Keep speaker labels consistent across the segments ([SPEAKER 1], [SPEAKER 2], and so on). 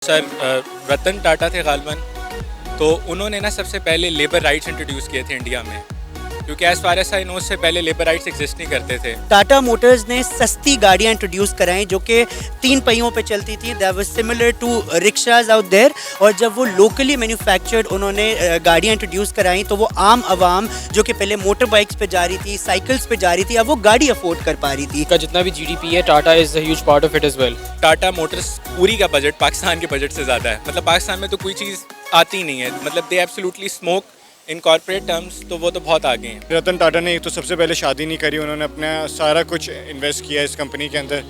[SPEAKER 1] Sir Ratan Tata थे गालबन, तो उन्होंने ना सबसे पहले लेबर राइट्स इंट्रोड्यूस किए थे इंडिया में, क्योंकि as far as I know उससे पहले लेबर राइट्स एग्जिस्ट नहीं करते थे।
[SPEAKER 2] टाटा मोटर्स ने सस्ती गाड़ियाँ इंट्रोड्यूस कराई जो कि 3 पहियों पे चलती थी। That was similar to rickshaws out there. और जब वो लोकली मैन्युफैक्चर्ड उन्होंने गाड़ियाँ इंट्रोड्यूस कराई तो वो आम आवाम जो कि पहले मोटर बाइक्स पे जा रही थी, साइकिल्स पे जा रही थी, अब वो गाड़ी अफोर्ड कर पा रही थी।
[SPEAKER 3] का जितना भी जीडीपी है, Tata is a huge part of it as well.
[SPEAKER 1] Tata Motors पूरी का बजट पाकिस्तान के बजट से ज़्यादा है। मतलब पाकिस्तान में तो कोई चीज़ आती नहीं है, मतलब they absolutely smoke in corporate terms, तो वो तो बहुत आगे हैं।
[SPEAKER 4] रतन टाटा ने एक तो सबसे पहले शादी नहीं करी, उन्होंने अपना सारा कुछ इन्वेस्ट किया इस कंपनी के अंदर।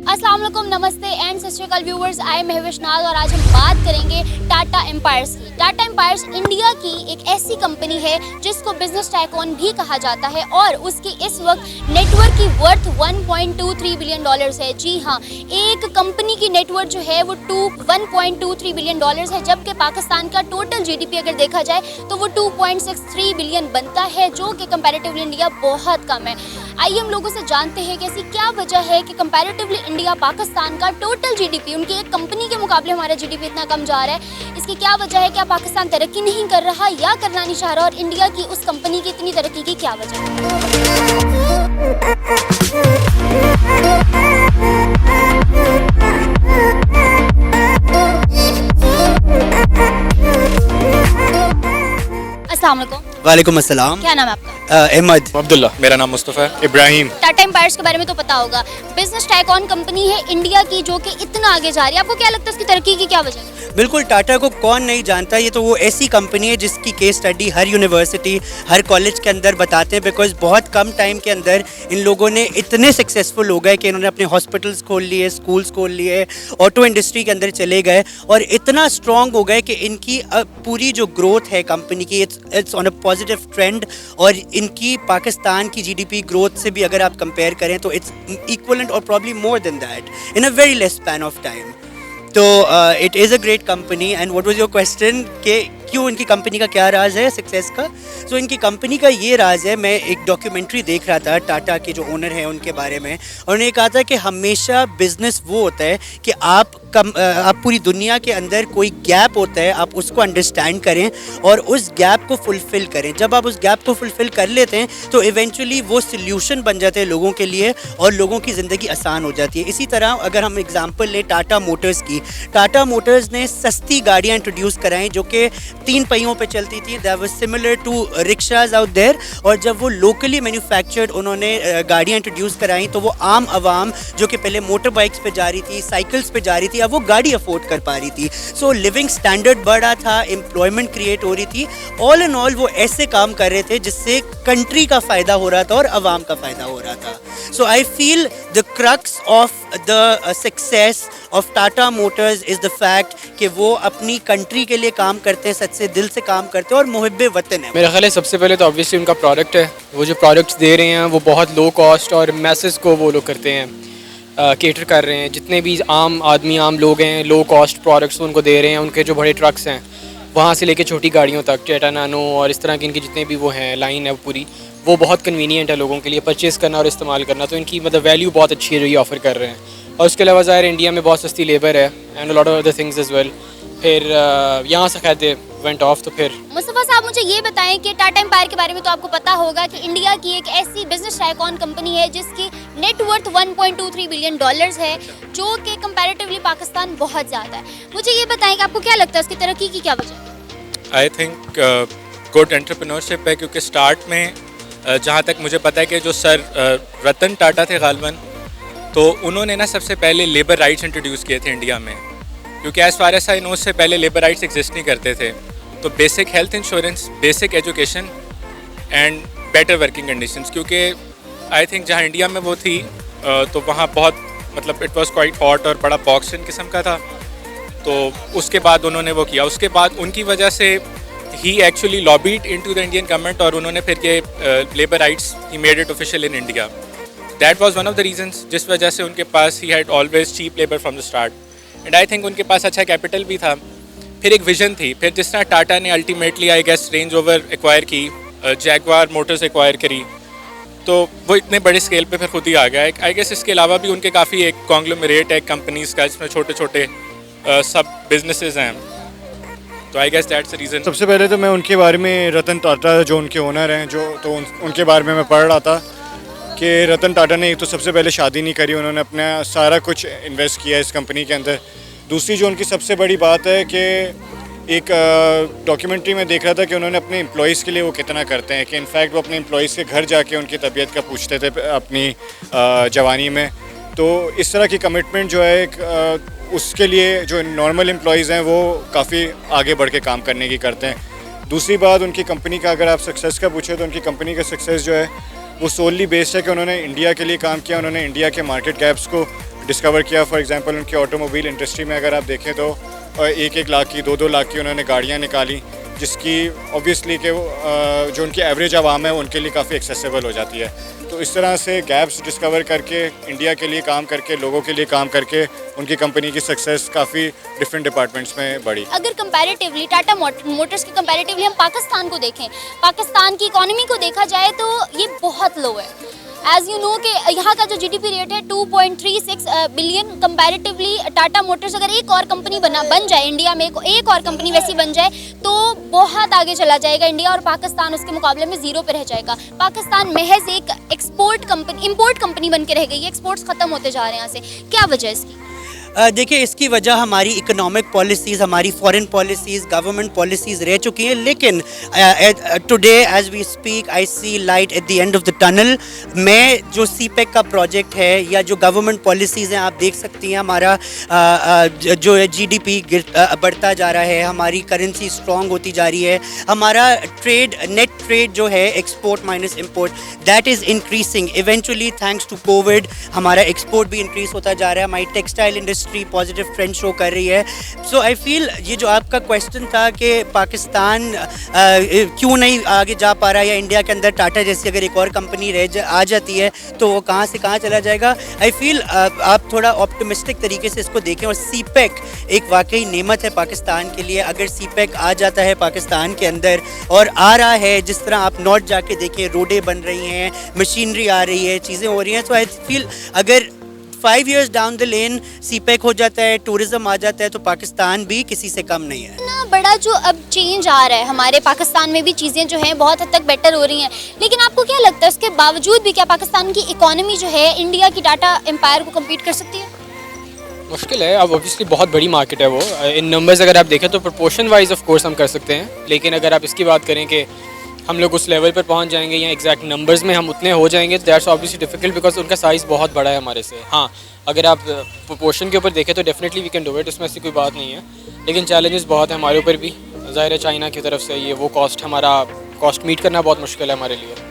[SPEAKER 5] अस्सलाम वालेकुम, नमस्ते एंड सत श्री अकाल व्यूवर्स। आई एम महविश नाज और आज हम बात करेंगे टाटा एम्पायर्स की। टाटा एम्पायर्स इंडिया की एक ऐसी कंपनी है जिसको बिजनेस टाइकॉन भी कहा जाता है और उसकी इस वक्त नेटवर्क की वर्थ 1.23 बिलियन डॉलर्स है। जी हाँ, एक कंपनी की नेटवर्थ जो है वो 1.23 बिलियन डॉलर्स है, जबकि पाकिस्तान का टोटल जीडीपी अगर देखा जाए तो वो 2.63 बिलियन बनता है, जो कि कंपैरेटिवली इंडिया बहुत कम है। आइए हम लोगों से जानते हैं कि ऐसी क्या वजह है कि कंपैरेटिवली इंडिया पाकिस्तान का टोटल जीडीपी उनकी एक कंपनी के मुकाबले हमारा जीडीपी इतना कम जा रहा है। इसकी क्या वजह है? क्या पाकिस्तान तरक्की नहीं कर रहा या करना नहीं चाह रहा, और इंडिया की उस कंपनी की इतनी तरक्की की क्या वजह है? अस्सलाम वालेकुम।
[SPEAKER 2] वालेकुम अस्सलाम।
[SPEAKER 5] क्या नाम है आपका?
[SPEAKER 2] अहमद।
[SPEAKER 3] अब्दुल्ला।
[SPEAKER 1] मेरा नाम मुस्तफ़ा है।
[SPEAKER 4] इब्राहिम।
[SPEAKER 5] टाटा एम्पायर्स के बारे में तो पता होगा, बिजनेस टाइकॉन कंपनी है इंडिया की जो कि इतना आगे जा रही है। आपको क्या लगता है इसकी तरक्की की क्या वजह है?
[SPEAKER 2] बिल्कुल, टाटा को कौन नहीं जानता। ये तो वो ऐसी कंपनी है जिसकी केस स्टडी हर यूनिवर्सिटी, हर कॉलेज के अंदर बताते हैं, बिकॉज बहुत कम टाइम के अंदर इन लोगों ने इतने सक्सेसफुल हो गए कि इन्होंने अपने हॉस्पिटल्स खोल लिए, स्कूल्स खोल लिए, ऑटो इंडस्ट्री के अंदर चले गए और इतना स्ट्रॉन्ग हो गए कि इनकी पूरी जो ग्रोथ है कंपनी की, it's on a positive trend. और इनकी पाकिस्तान की जीडीपी ग्रोथ से भी अगर आप कंपेयर करें तो इट्स इक्वलेंट और probably more than that in a very less span of time. तो it is a great company. And what was your question कि क्यों इनकी कंपनी का क्या राज है सक्सेस का? सो इनकी कंपनी का ये राज है, मैं एक डॉक्यूमेंट्री देख रहा था टाटा के जो ओनर हैं उनके बारे में, और उन्होंने कहा था कि हमेशा बिजनेस वो होता है कि आप पूरी दुनिया के अंदर कोई गैप होता है, आप उसको अंडरस्टैंड करें और उस गैप को फुलफ़िल करें। जब आप उस गैप को फुलफ़िल कर लेते हैं तो इवेंचुअली वो सल्यूशन बन जाते हैं लोगों के लिए और लोगों की ज़िंदगी आसान हो जाती है। इसी तरह अगर हम एग्जांपल लें टाटा मोटर्स की, टाटा मोटर्स ने सस्ती गाड़ियाँ इंट्रोड्यूस कराई जो कि 3 पहियों पे चलती थी। That was similar to rickshaws out there. और जब वो लोकली मैन्युफैक्चर्ड उन्होंने गाड़ियाँ इंट्रोड्यूस कराई तो वो आम आवाम जो कि पहले मोटर बाइक्स पे जा रही थी, साइकिल्स पे जा रही थी, अब वो गाड़ी अफोर्ड कर पा रही थी। सो लिविंग स्टैंडर्ड बढ़ा था, एम्प्लॉयमेंट क्रिएट हो रही थी। ऑल इन ऑल वो ऐसे काम कर रहे थे जिससे कंट्री का फ़ायदा हो रहा था और आवाम का फ़ायदा हो रहा था। So I feel the crux of the success of Tata Motors is the fact कि वो अपनी कंट्री के लिए काम करते हैं, सच्चे दिल से काम करते हैं और मुहिब्बे वतन है।
[SPEAKER 3] मेरा ख्याल है सबसे पहले तो ऑब्वियसली उनका प्रोडक्ट है। वो जो प्रोडक्ट्स दे रहे हैं वो बहुत लो कॉस्ट और मैसेज को वो लोग करते हैं, केटर कर रहे हैं। जितने भी आम आदमी, आम लोग हैं, लो कॉस्ट प्रोडक्ट्स उनको दे रहे हैं। उनके जो बड़े ट्रक्स हैं वहाँ से लेके छोटी गाड़ियों तक, टाटा नैनो और इस तरह की इनकी जितने भी वो हैं लाइन है पूरी, वो बहुत कन्वीनियंट है लोगों के लिए परचेज़ करना और इस्तेमाल करना। तो इनकी मतलब वैल्यू बहुत अच्छी है जो ये ऑफ़र कर रहे हैं। और उसके अलावा ज़ाहिर इंडिया में बहुत सस्ती लेबर है and lot of other things as well. फिर यहाँ से खैर दे वेंट ऑफ। तो फिर
[SPEAKER 5] मुस्तफ़ा साहब मुझे ये बताएं कि टाटा एम्पायर के बारे में तो आपको पता होगा कि इंडिया की एक ऐसी बिजनेस टाइकॉन कंपनी है जिसकी नेटवर्थ 1.23 बिलियन डॉलर्स है, जो कि कंपैरेटिवली पाकिस्तान बहुत ज़्यादा है। मुझे ये बताएं कि आपको क्या लगता है उसकी तरक्की की क्या वजह है?
[SPEAKER 1] आई थिंक गुड एंटरप्रेन्योरशिप है, क्योंकि स्टार्ट में जहाँ तक मुझे पता है कि जो सर रतन टाटा थे गालबन, तो उन्होंने ना सबसे पहले लेबर राइट्स इंट्रोड्यूस किए थे इंडिया में, क्योंकि as far as I know उससे पहले लेबर राइट्स एग्जिस्ट नहीं करते थे। तो basic health insurance, basic education and better working conditions, क्योंकि आई थिंक जहाँ इंडिया में वो थी तो वहाँ बहुत मतलब इट वाज क्वाइट हॉट और बड़ा बॉक्सन किस्म का था। तो उसके बाद उन्होंने वो किया, उसके बाद उनकी वजह से ही actually lobbied into the Indian government और उन्होंने फिर ये लेबर राइट्स ही made it official in India. That was one of the reasons जिस वजह से उनके पास ही had always cheap labour from the start. And I think उनके पास अच्छा कैपिटल भी था। फिर एक विजन थी, फिर जिस तरह टाटा ने ultimately I guess Range Rover acquire की, जैगवार मोटर्स एक्वायर करी, तो वो इतने बड़े स्केल पे फिर खुद ही आ गया है। आई गेस इसके अलावा भी उनके काफ़ी एक कॉन्ग्लोमरेट है कंपनीज़ का, जिसमें छोटे छोटे सब बिजनेसेस हैं, तो I guess that's the reason.
[SPEAKER 4] सबसे पहले तो मैं उनके बारे में, रतन टाटा जो उनके ओनर हैं, उनके बारे में मैं पढ़ रहा था कि रतन टाटा ने एक तो सबसे पहले शादी नहीं करी, उन्होंने अपना सारा कुछ इन्वेस्ट किया इस कंपनी के अंदर। दूसरी जो उनकी सबसे बड़ी बात है कि एक डॉक्यूमेंट्री में देख रहा था कि उन्होंने अपने एम्प्लॉइज़ के लिए वो कितना करते हैं, कि इनफैक्ट वो अपने एम्प्लॉइज़ के घर जाके उनकी तबीयत का पूछते थे अपनी जवानी में। तो इस तरह की कमिटमेंट जो है उसके लिए जो नॉर्मल एम्प्लॉइज़ हैं वो काफ़ी आगे बढ़ के काम करने की करते हैं। दूसरी बात उनकी कंपनी का, अगर आप सक्सेस का पूछे तो उनकी कंपनी का सक्सेस जो है वो सोलली बेस्ड है कि उन्होंने इंडिया के लिए काम किया, उन्होंने इंडिया के मार्केट गैप्स को डिस्कवर किया। फॉर एग्जांपल उनकी ऑटोमोबाइल इंडस्ट्री में अगर आप देखें तो 1-1 लाख की, 2-2 लाख की उन्होंने गाड़ियाँ निकाली, जिसकी ऑब्वियसली कि जो उनकी एवरेज आवाम है उनके लिए काफ़ी एक्सेसिबल हो जाती है। तो इस तरह से गैप्स डिस्कवर करके, इंडिया के लिए काम करके, लोगों के लिए काम करके, उनकी कंपनी की सक्सेस काफ़ी डिफरेंट डिपार्टमेंट्स में बढ़ी।
[SPEAKER 5] अगर कंपैरेटिवली टाटा मोटर्स के कंपैरेटिवली हम पाकिस्तान को देखें, पाकिस्तान की इकोनॉमी को देखा जाए तो ये बहुत लो है। एज यू नो कि यहाँ का जो जीडीपी रेट है 2.36 बिलियन, कंपैरेटिवली टाटा मोटर्स अगर एक और कंपनी बन जाए इंडिया में, एक और कंपनी वैसी बन जाए तो बहुत आगे चला जाएगा इंडिया, और पाकिस्तान उसके मुकाबले में ज़ीरो पे रह जाएगा। पाकिस्तान महज एक इम्पोर्ट कंपनी बन के रह गई है, एक्सपोर्ट्स ख़त्म होते जा रहे हैं यहाँ से। क्या वजह है इसकी?
[SPEAKER 2] देखिए, इसकी वजह हमारी इकोनॉमिक पॉलिसीज़, हमारी फॉरेन पॉलिसीज़, गवर्नमेंट पॉलिसीज़ रह चुकी हैं। लेकिन today as we speak I see light at the end of the tunnel. मैं जो सीपेक का प्रोजेक्ट है या जो गवर्नमेंट पॉलिसीज़ हैं, आप देख सकती हैं हमारा जो है जीडीपी बढ़ता जा रहा है, हमारी करेंसी स्ट्रॉन्ग होती जा रही है, हमारा नेट ट्रेड जो है export minus import that is increasing. Eventually thanks to Covid हमारा एक्सपोर्ट भी इंक्रीज होता जा रहा है, हमारी textile industry positive trend show कर रही है। सो आई फील ये जो आपका क्वेश्चन था कि पाकिस्तान क्यों नहीं आगे जा पा रहा है, या इंडिया के अंदर टाटा जैसी अगर एक और कंपनी आ जाती है तो वो कहाँ से कहाँ चला जाएगा, आई फील आप थोड़ा ऑप्टिमिस्टिक तरीके से इसको देखें। और सीपेक एक वाकई नेमत है पाकिस्तान के लिए। अगर सीपेक आ जाता है पाकिस्तान के अंदर और आ रहा है, जिस तरह आप नॉर्थ जाके देखें, रोडें बन रही हैं, मशीनरी आ रही है, चीज़ें हो रही हैं, तो आई फील अगर 5 years down the lane CPEC हो जाता है, टूरिज्म आ जाता है, तो पाकिस्तान भी किसी से कम नहीं है।
[SPEAKER 5] इतना बड़ा जो अब चेंज आ रहा है हमारे पाकिस्तान में भी, चीज़ें जो हैं बहुत हद तक बेटर हो रही हैं, लेकिन आपको क्या लगता है उसके बावजूद भी क्या पाकिस्तान की इकोनॉमी जो है इंडिया की टाटा एम्पायर को कम्पीट कर सकती है?
[SPEAKER 3] मुश्किल है। अब ऑब्वियसली बहुत बड़ी मार्केट है वो। इन नंबर्स अगर आप देखें तो प्रोपोर्शन वाइज ऑफ कोर्स हम कर सकते हैं, लेकिन अगर आप इसकी बात करें कि हम लोग उस लेवल पर पहुंच जाएंगे या एग्जैक्ट नंबर्स में हम उतने हो जाएंगे, दैट्स ऑब्वियसली डिफिकल्ट बिकॉज उनका साइज़ बहुत बड़ा है हमारे से। हाँ, अगर आप प्रोपोर्शन के ऊपर देखें तो definitely we can do it, उसमें ऐसी कोई बात नहीं है, लेकिन चैलेंजेस बहुत है हमारे ऊपर भी। ज़ाहिर है चाइना की तरफ से ये वो हमारा कॉस्ट मीट करना बहुत मुश्किल है हमारे लिए।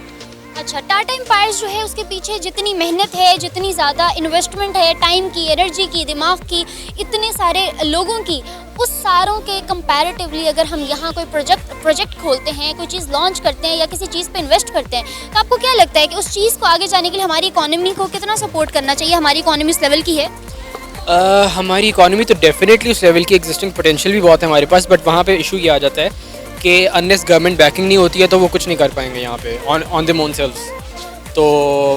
[SPEAKER 5] अच्छा, टाटा एम्पायर्स जो है उसके पीछे जितनी मेहनत है, जितनी ज़्यादा इन्वेस्टमेंट है, टाइम की, एनर्जी की, दिमाग की, इतने सारे लोगों की, उस सारों के कंपैरेटिवली अगर हम यहाँ कोई प्रोजेक्ट खोलते हैं, कोई चीज़ लॉन्च करते हैं या किसी चीज़ पे इन्वेस्ट करते हैं, तो आपको क्या लगता है कि उस चीज़ को आगे जाने के लिए हमारी इकोनॉमी को कितना सपोर्ट करना चाहिए? हमारी इकोनॉमी इस लेवल की है?
[SPEAKER 3] हमारी इकोनॉमी तो डेफिनेटली उस लेवल की एग्जिस्टिंग पोटेंशियल भी बहुत है हमारे पास, बट वहाँ पे इशू ये आ जाता है कि अनलेस गवर्नमेंट बैकिंग नहीं होती है तो वो कुछ नहीं कर पाएंगे यहाँ पे ऑन देम ओन सेल्व्स। तो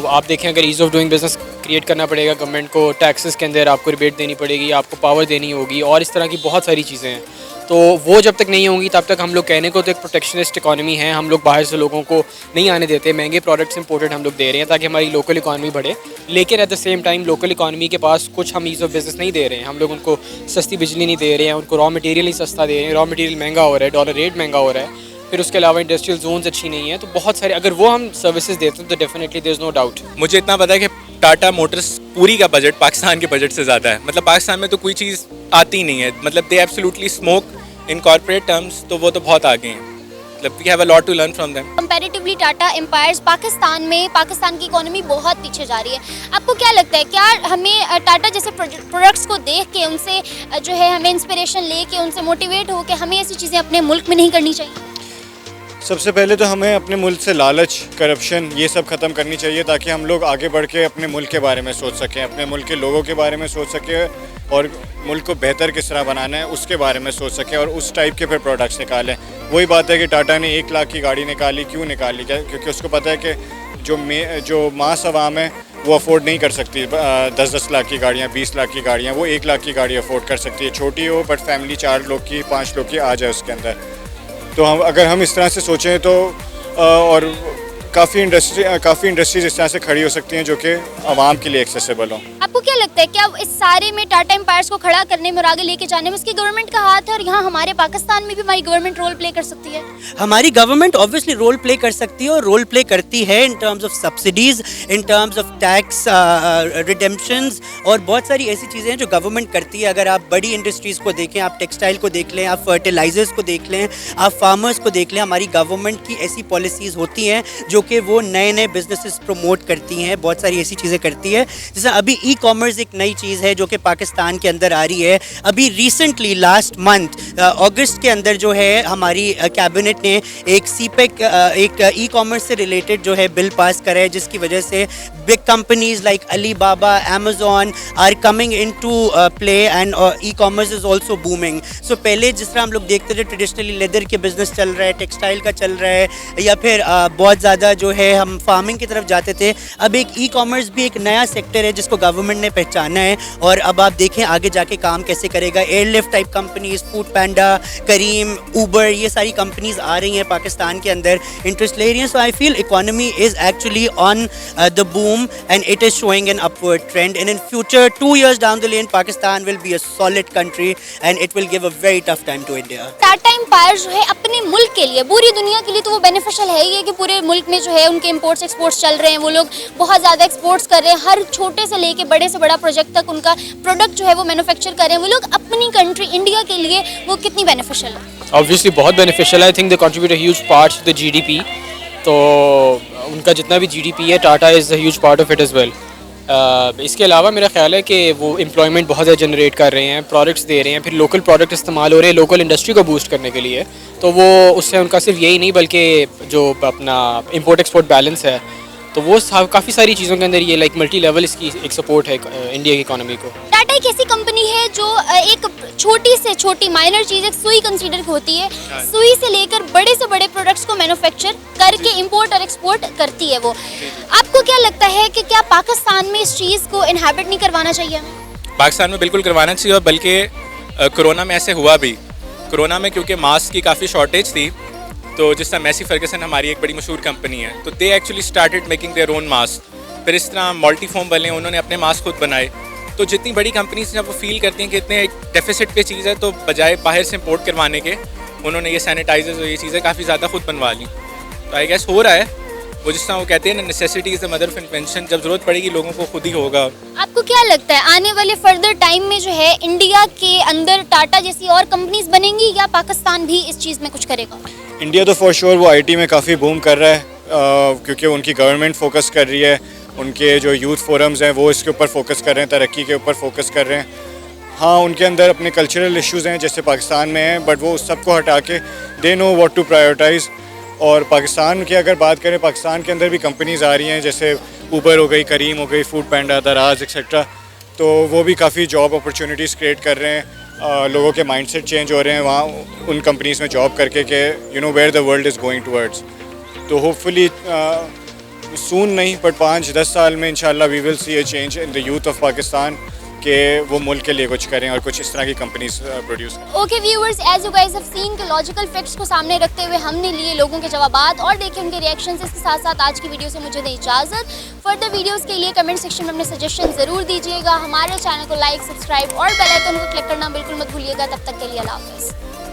[SPEAKER 3] आप देखें, अगर ease of doing business create करना पड़ेगा गवर्नमेंट को, टैक्सेस के अंदर आपको रिबेट देनी पड़ेगी, आपको पावर देनी होगी, और इस तरह की बहुत सारी चीज़ें हैं। तो वो जब तक नहीं होंगी तब तक हम लोग कहने को तो एक प्रोटेक्शनिस्ट इकॉनमी है, हम लोग बाहर से लोगों को नहीं आने देते, महंगे प्रोडक्ट्स इंपोर्टेड हम लोग दे रहे हैं ताकि हमारी लोकल इकॉनमी बढ़े, लेकिन at the same time local economy के पास कुछ हम ईज़ ऑफ बिजनेस नहीं दे रहे हैं। हम लोग उनको सस्ती बिजली नहीं दे रहे हैं, उनको रॉ मटेरियल नहीं सस्ता दे रहे हैं, रॉ मटेरियल महंगा हो रहा है, डॉलर रेट महंगा हो रहा है, फिर उसके अलावा इंडस्ट्रियल जोन्स अच्छी नहीं है। तो बहुत सारे अगर वो हम सर्विसेज देते हैं तो definitely there is no doubt.
[SPEAKER 1] मुझे इतना पता है कि टाटा मोटर्स पूरी का बजट पाकिस्तान के बजट से ज़्यादा है। मतलब पाकिस्तान में तो कोई चीज़ आती नहीं है, मतलब they absolutely smoke in corporate terms, तो वो तो बहुत आगे हैं। मतलब we have a lot to learn from them.
[SPEAKER 5] Comparatively Tata empires Pakistan की इकोनॉमी बहुत पीछे जा रही है। आपको क्या लगता है, क्या हमें टाटा जैसे प्रोडक्ट्स को देख के उनसे जो है हमें इंस्पिरेशन लेके उनसे मोटिवेट हो के हमें ऐसी चीज़ें अपने मुल्क में नहीं करनी चाहिए?
[SPEAKER 4] सबसे पहले तो हमें अपने मुल्क से लालच, करप्शन ये सब ख़त्म करनी चाहिए ताकि हम लोग आगे बढ़ के अपने मुल्क के बारे में सोच सकें, अपने मुल्क के लोगों के बारे में सोच सकें और मुल्क को बेहतर किस तरह बनाना है उसके बारे में सोच सकें और उस टाइप के फिर प्रोडक्ट्स निकालें। वही बात है कि टाटा ने 1 लाख की गाड़ी निकाली, क्यों निकाली? क्या क्योंकि उसको पता है कि जो मास अवाम है वो अफोर्ड नहीं कर सकती 10-10 लाख की गाड़ियाँ, 20 लाख की गाड़ियाँ, वो 1 लाख की गाड़ी अफोर्ड कर सकती है, छोटी हो बट फैमिली 4 लोग की, 5 लोग की आ जाए उसके अंदर। तो अगर हम इस तरह से सोचें तो और काफ़ी इंडस्ट्रीज इस तरह से खड़ी हो सकती हैं जो कि आवाम के लिए एक्सेसिबल हो।
[SPEAKER 5] आपको क्या लगता है, क्या इस सारे में टाटा एम्पायर्स को खड़ा करने में और आगे लेके जाने में इसकी गवर्नमेंट का हाथ है, और यहाँ हमारे पाकिस्तान में भी हमारी गवर्नमेंट रोल प्ले कर सकती है?
[SPEAKER 2] हमारी गवर्नमेंट ऑब्वियसली रोल प्ले कर सकती है और रोल प्ले करती है in terms of subsidies, in terms of tax redemptions और बहुत सारी ऐसी चीज़ें हैं जो गवर्नमेंट करती है। अगर आप बड़ी इंडस्ट्रीज़ को देखें, आप टेक्सटाइल को देख लें, आप फर्टिलाइजर्स को देख लें, आप फार्मर्स को देख लें, हमारी गवर्नमेंट की ऐसी पॉलिसीज़ होती हैं जो कि वो नए नए बिजनेसेस प्रमोट करती हैं, बहुत सारी ऐसी चीज़ें करती है। जैसे अभी ई कॉमर्स एक नई चीज़ है जो कि पाकिस्तान के अंदर आ रही है। अभी रिसेंटली लास्ट मंथ अगस्त के अंदर जो है हमारी कैबिनेट ने एक सीपेक एक ई कॉमर्स से रिलेटेड जो है बिल पास करा है, जिसकी वजह से big companies like Alibaba, Amazon are coming into play and e commerce is also booming. So पहले जिस तरह हम लोग देखते थे ट्रेडिशनली लेदर के बिजनेस चल रहा है, टेक्सटाइल का चल रहा है, या फिर बहुत ज़्यादा जो है हम फार्मिंग की तरफ जाते थे, अब एक ई कॉमर्स भी एक नया सेक्टर है जिसको गवर्नमेंट ने पहचाना है। और अब आप देखें आगे जाके काम कैसे करेगा। एयरलिफ्ट टाइप कंपनीज, फूड पैंडा, करीम, ऊबर, ये सारी कंपनीज आ रही हैं पाकिस्तान के अंदर, इंटरेस्ट ले रही हैं। So I feel economy is actually on the boom and it is showing an upward trend, and in future 2 years down the lane Pakistan will be a solid country and it will give a very tough time to India.
[SPEAKER 5] Tata empire जो है अपने मुल्क के लिए, पूरी दुनिया के लिए तो वो बेनिफिशियल है ही है कि पूरे मुल्क में जो है उनके इंपोर्ट्स एक्सपोर्ट्स चल रहे हैं, वो लोग बहुत ज़्यादा एक्सपोर्ट्स कर रहे हैं, हर छोटे से लेके बड़े से बड़ा प्रोजेक्ट तक उनका प्रोडक्ट जो है वो मैन्युफैक्चर कर रहे हैं। वो लोग अपनी कंट्री इंडिया के लिए वो कितनी बेनिफिशियल है?
[SPEAKER 3] ऑब्वियसली बहुत बेनिफिशियल है। I think they contribute a huge part two the GDP. तो उनका जितना भी जीडीपी है, Tata is a huge part of it as well. इसके अलावा मेरा ख्याल है कि वो एम्प्लॉयमेंट बहुत ज़्यादा जनरेट कर रहे हैं, प्रोडक्ट्स दे रहे हैं, फिर लोकल प्रोडक्ट इस्तेमाल हो रहे हैं लोकल इंडस्ट्री को बूस्ट करने के लिए। तो वो उससे उनका सिर्फ यही नहीं बल्कि जो अपना इंपोर्ट एक्सपोर्ट बैलेंस है, तो वो काफ़ी सारी चीज़ों के अंदर ये लाइक मल्टी लेवल इसकी एक सपोर्ट है इंडिया की इकोनॉमी को।
[SPEAKER 5] टाटा एक ऐसी कंपनी है जो एक छोटी से छोटी माइनर चीज़, एक सुई कंसीडर होती है, सुई से लेकर बड़े से बड़े प्रोडक्ट्स को मैन्युफैक्चर करके इंपोर्ट और एक्सपोर्ट करती है वो। आपको क्या लगता है कि क्या पाकिस्तान में इस चीज़ को इनहैबिट नहीं करवाना चाहिए?
[SPEAKER 1] पाकिस्तान में बिल्कुल करवाना चाहिए, और बल्कि कोरोना में ऐसे हुआ भी। कोरोना में क्योंकि मास्क की काफ़ी शॉर्टेज थी, तो जिस तरह मैसी फर्गसन हमारी एक बड़ी मशहूर कंपनी है, तो they actually started making their own mask. फिर इस तरह मल्टीफॉर्म वाले उन्होंने अपने मास्क खुद बनाए। तो जितनी बड़ी कंपनीज जब वो फील करती हैं कि इतने एक डेफिसिट पे चीज़ है, तो बजाय बाहर से इंपोर्ट करवाने के उन्होंने ये सैनिटाइजर्स और ये चीज़ें काफ़ी ज़्यादा खुद बनवा ली। तो आई गेस हो रहा है वो, जिस तरह वो कहते हैं ना, necessity is the mother of invention. जब ज़रूरत पड़ेगी लोगों को खुद ही होगा।
[SPEAKER 5] आपको क्या लगता है आने वाले फर्दर टाइम में जो है इंडिया के अंदर टाटा जैसी और कंपनीज बनेंगी, या पाकिस्तान भी इस चीज़ में कुछ करेगा?
[SPEAKER 4] इंडिया तो फॉर श्योर वो आईटी में काफ़ी बूम कर रहा है, क्योंकि उनकी गवर्नमेंट फोकस कर रही है, उनके जो यूथ फोरम्स हैं वो इसके ऊपर फोकस कर रहे हैं, तरक्की के ऊपर फोकस कर रहे हैं। हाँ, उनके अंदर अपने कल्चरल इश्यूज़ हैं जैसे पाकिस्तान में हैं, बट वो उस सब को हटा के they know what to prioritise. और पाकिस्तान की अगर बात करें, पाकिस्तान के अंदर भी कंपनीज़ आ रही हैं जैसे ऊबर हो गई, करीम हो गई, फूड पैंडा, दराज एक्सेट्रा। तो वो भी काफ़ी जॉब अपॉर्चुनिटीज़ क्रिएट कर रहे हैं, लोगों के माइंडसेट चेंज हो रहे हैं वहाँ उन कंपनीज़ में जॉब करके कि you know where the world is going towards. तो होपफुली सून नहीं बट 5-10 साल में इंशाल्लाह we will see a change in the youth of Pakistan, कि वो मुल्क के लिए कुछ करें और कुछ इस तरह की कंपनीज प्रोड्यूस करें।
[SPEAKER 5] Okay viewers, as you guys have seen के लॉजिकल फैक्ट्स को सामने रखते हुए हमने लिए लोगों के जवाबात और देखे उनके रिएक्शंस। इसके साथ साथ आज की वीडियो से मुझे दें इजाज़त। फर्दर वीडियोस के लिए कमेंट सेक्शन में अपने सजेशन ज़रूर दीजिएगा। हमारे चैनल को लाइक, सब्सक्राइब और बेल आइकन को क्लिक करना बिल्कुल मत भूलिएगा। तब तक के लिए अल्लाह हाफ़िज़।